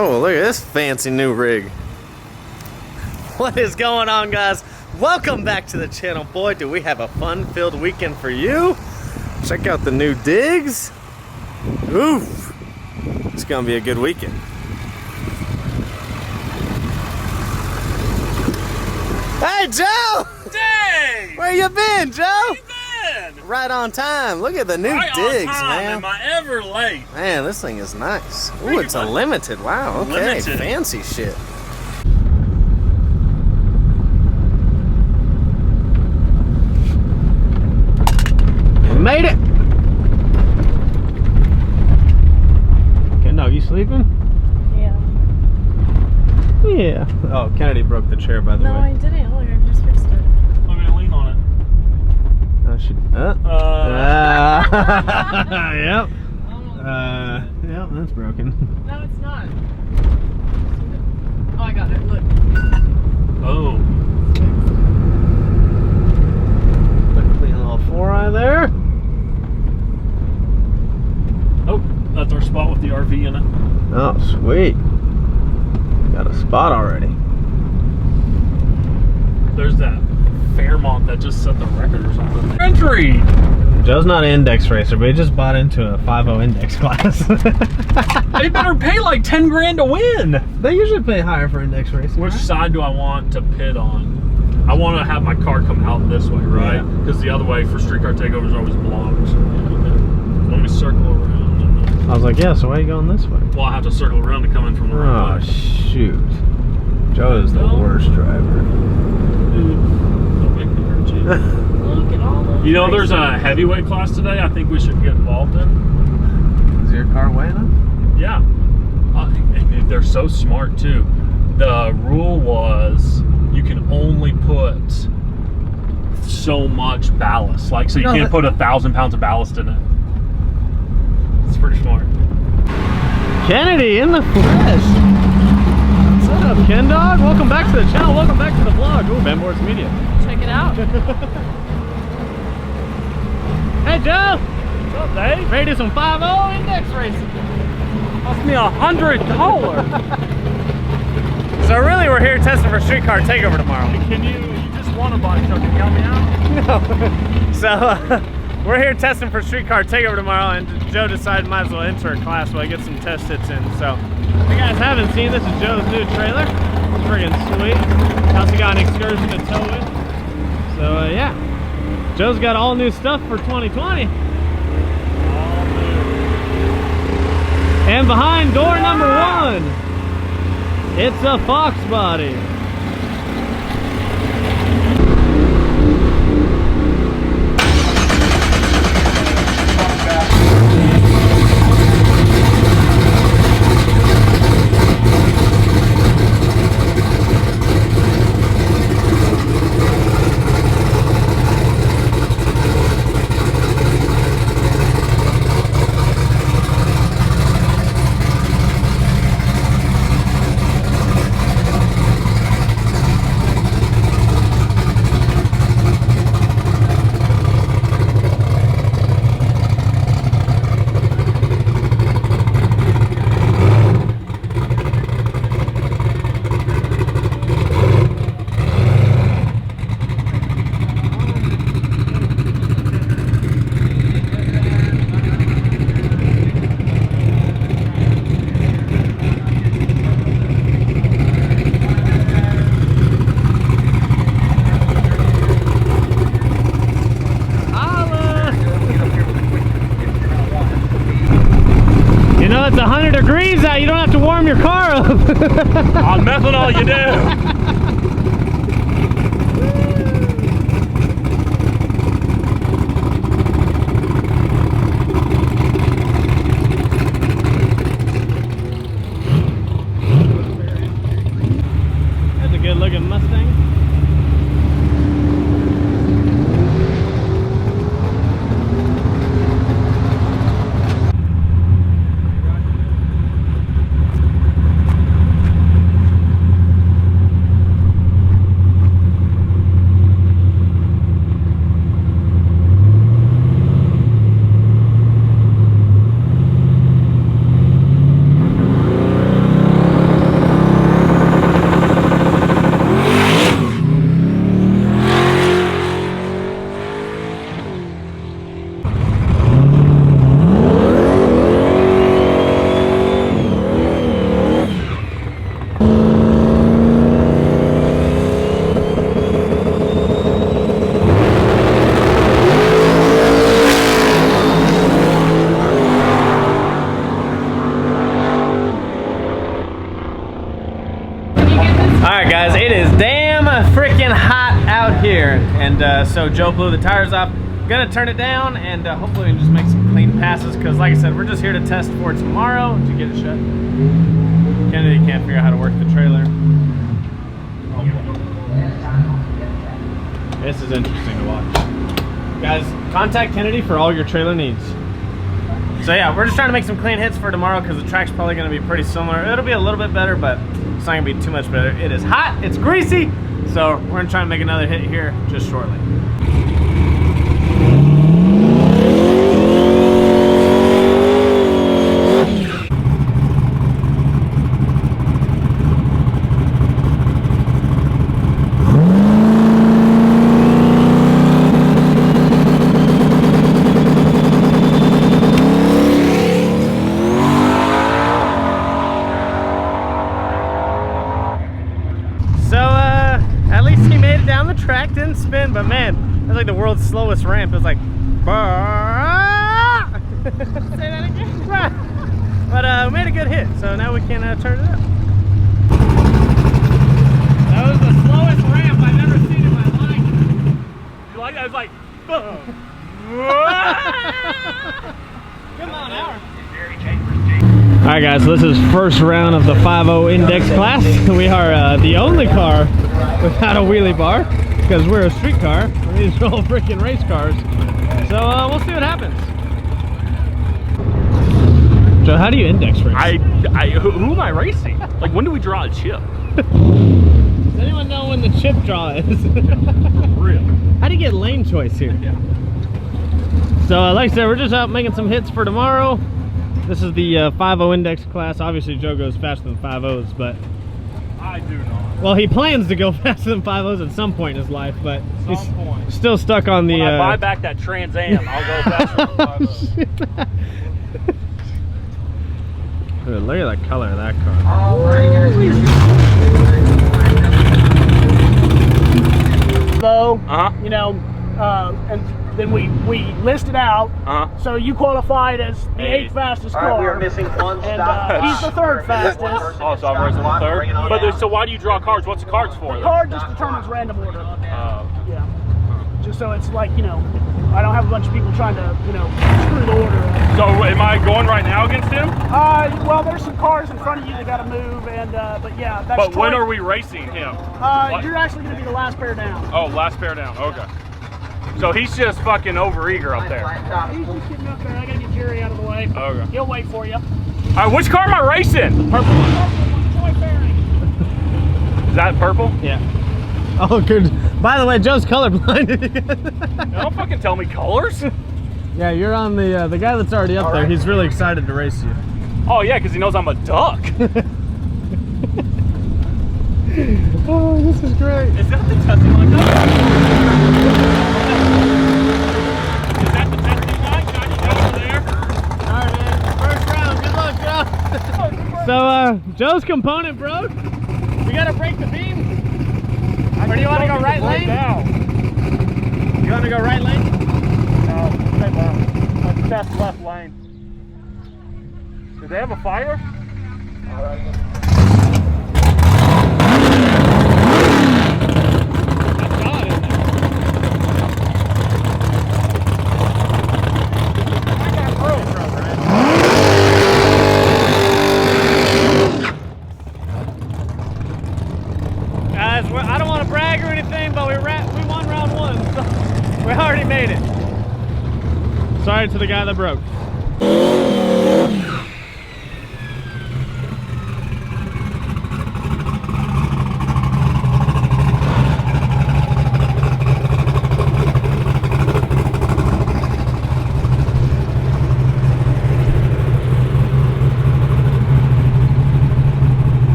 Oh, look at this fancy new rig. What is going on, guys? Welcome back to the channel. Boy, do we have a fun-filled weekend for you. Check out the new digs. Oof. It's gonna be a good weekend. Hey, Joe! Dang! Where you been, Joe? Where you been? Right on time. Look at the new digs, man. Am I ever late? Man, this thing is nice. Ooh, it's a limited. Wow, okay. Limited. Fancy shit. Made it! Kendall, you sleeping? Yeah. Yeah. Oh, Kennedy broke the chair, by the way. No, I didn't. Look, I just fixed it. I'm gonna lean on it. Oh, she, yep. Yep, that's broken. No, it's not. Oh, I got it. Look. Oh. Clean little 4-eye there. Oh, that's our spot with the RV in it. Oh, sweet. Got a spot already. There's that Fairmont that just set the record or something. Entry! Joe's not an index racer, but he just bought into a 5.0 index class. They better pay like 10 grand to win! They usually pay higher for index racing. Which side do I want to pit on? I want to have my car come out this way, right? Because the other way for street car takeovers always blocked. Let me circle around. I was like, yeah, so why are you going this way? Well, I have to circle around to come in from the right Oh, way. shoot. Joe is the worst driver. Don't make me hurt you. Look at all those. You know, there's a heavyweight class today I think we should get involved in. Is your car weighing up? Yeah. And they're so smart, too. The rule was you can only put so much ballast. Like, so you can't put 1,000 pounds of ballast in it. It's pretty smart. Kennedy in the flesh. What's up, Ken Dog? Welcome back to the channel. Welcome back to the vlog. Ooh, VANVORIS Media. Check it out. Hey, Joe. What's up, Dave? Ready to do some 5.0 index racing. Cost me $100. So really, we're here testing for streetcar takeover tomorrow. Can you just want a body truck and help me out? No. So we're here testing for streetcar takeover tomorrow, and Joe decided might as well enter a class while I get some test hits in. So if you guys haven't seen, this is Joe's new trailer. It's friggin' sweet. Also got an excursion to tow it. So yeah, Joe's got all new stuff for 2020. And behind door number 1, it's a Fox body. It's 100 degrees out, you don't have to warm your car up. On methanol you do. That's a good looking Mustang. and so Joe blew the tires off. Gonna turn it down, and hopefully we can just make some clean passes, because like I said, we're just here to test for tomorrow. Did you get it shut? Kennedy can't figure out how to work the trailer. This is interesting to watch. Guys, contact Kennedy for all your trailer needs. So yeah, we're just trying to make some clean hits for tomorrow, because the track's probably going to be pretty similar. It'll be a little bit better, but it's not going to be too much better. It is hot, it's greasy, so we're going to try and make another hit here just shortly. Track didn't spin, but man, that's like the world's slowest ramp. It was like say that again. But we made a good hit, so now we can turn it up. That was the slowest ramp I've ever seen in my life. You like that? It was like good mile an hour. Alright guys, so this is first round of the 5.0 index class. We are the only car without a wheelie bar, because we're a street car. These are all freaking race cars. So we'll see what happens. So how do you index race? Who am I racing? Like, when do we draw a chip? Does anyone know when the chip draw is? Real. How do you get lane choice here? Yeah. So like I said, we're just out making some hits for tomorrow. This is the 5.0 index class. Obviously Joe goes faster than 5.0s, but I do not. well, he plans to go faster than 5.0s at some point in his life, but he's still stuck on the... When I buy back that Trans Am, I'll go faster than 5.0. Dude, look at the color of that car. Though, you know, and then we listed out. So you qualified as the 8th fastest car. We are missing one stop. And he's the 3rd fastest. Oh, so I'm racing the 3rd? But so why do you draw cards? What's the cards for? The card just determines random order. Yeah. Just so it's like, you know, I don't have a bunch of people trying to, you know, screw the order up. So am I going right now against him? Well, there's some cars in front of you that got to move, and but yeah, that's. But when are we racing him? You're actually going to be the last pair down. Oh, last pair down. Okay. So he's just fucking overeager up there. He's just getting up there. I gotta get Jerry out of the way. Okay. He'll wait for you. Alright, which car am I racing? The purple one. Joy Fairing. Is that purple? Yeah. Oh, good. By the way, Joe's colorblind. Don't fucking tell me colors. Yeah, you're on the guy that's already up there. He's really excited to race you. Oh yeah, because he knows I'm a duck. Oh, this is great. Is that the testing line? Is that the testing line? Can I get over there? Alright, man. First round. Good luck, Joe. So, Joe's component broke. We gotta break the beam. Or do you want to go right lane? You want to go right lane? No, stay left. Let's test left lane. Do they have a fire? Guys, I don't want to brag or anything, but we won round 1, so we already made it. Sorry to the guy that broke.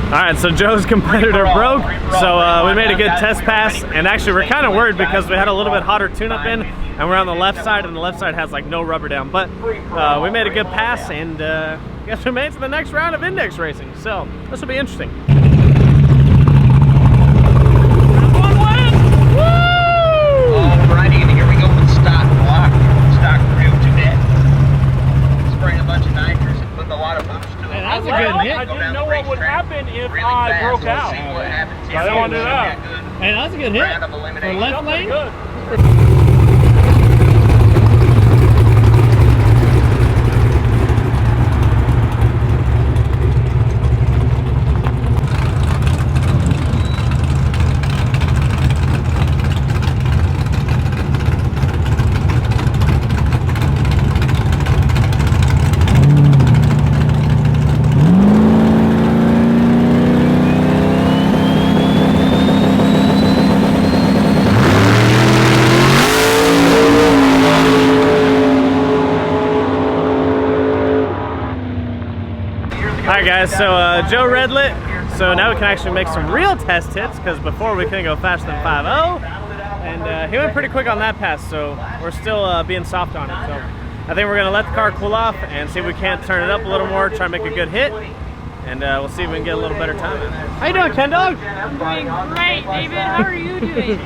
Alright, so Joe's competitor broke, so we made a good test pass, and actually we're kind of worried because we had a little bit hotter tune-up in, and we're on the left side, and the left side has like no rubber down, but we made a good pass, and I guess we made it to the next round of index racing, so this will be interesting. even if I broke out. So I don't want to do that. Hey, that's a good hit. For left lane. Good. Alright guys, so Joe redlit, so now we can actually make some real test hits, because before we couldn't go faster than 5.0, and he went pretty quick on that pass, so we're still being soft on it. So I think we're going to let the car cool off and see if we can't turn it up a little more, try and make a good hit, and we'll see if we can get a little better time in. How you doing, Ken Dog? I'm doing great, David. How are you doing?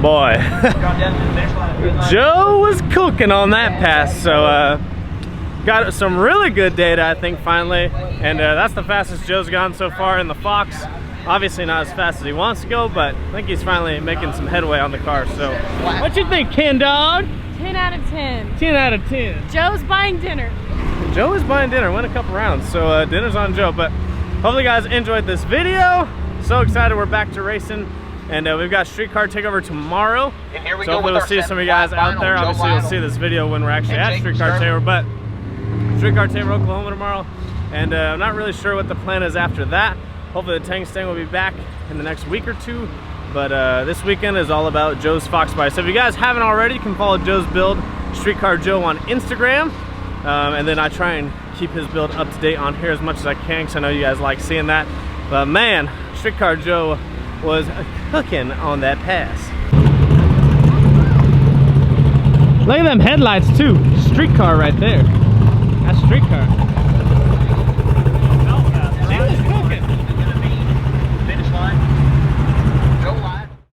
Boy, Joe was cooking on that pass, so got some really good data, I think, finally, and that's the fastest Joe's gone so far in the Fox. Obviously not as fast as he wants to go, but I think he's finally making some headway on the car. So what you think, Ken Dog? 10 out of 10. 10 out of 10. Joe's buying dinner. Joe is buying dinner, went a couple rounds, so dinner's on Joe. But hopefully you guys enjoyed this video. So excited we're back to racing. And we've got Streetcar Takeover tomorrow. And here we so go hopefully we'll see some of you guys out there. Obviously you'll see this video when we're actually at Streetcar Takeover, but Streetcar Takeover Oklahoma tomorrow. And I'm not really sure what the plan is after that. Hopefully the Tang will be back in the next week or two. But this weekend is all about Joe's Fox Buy. So if you guys haven't already, you can follow Joe's build, Streetcar Joe, on Instagram. And then I try and keep his build up to date on here as much as I can, because I know you guys like seeing that. But man, Streetcar Joe was cooking on that pass. Look at them headlights too. Streetcar right there. That's Streetcar.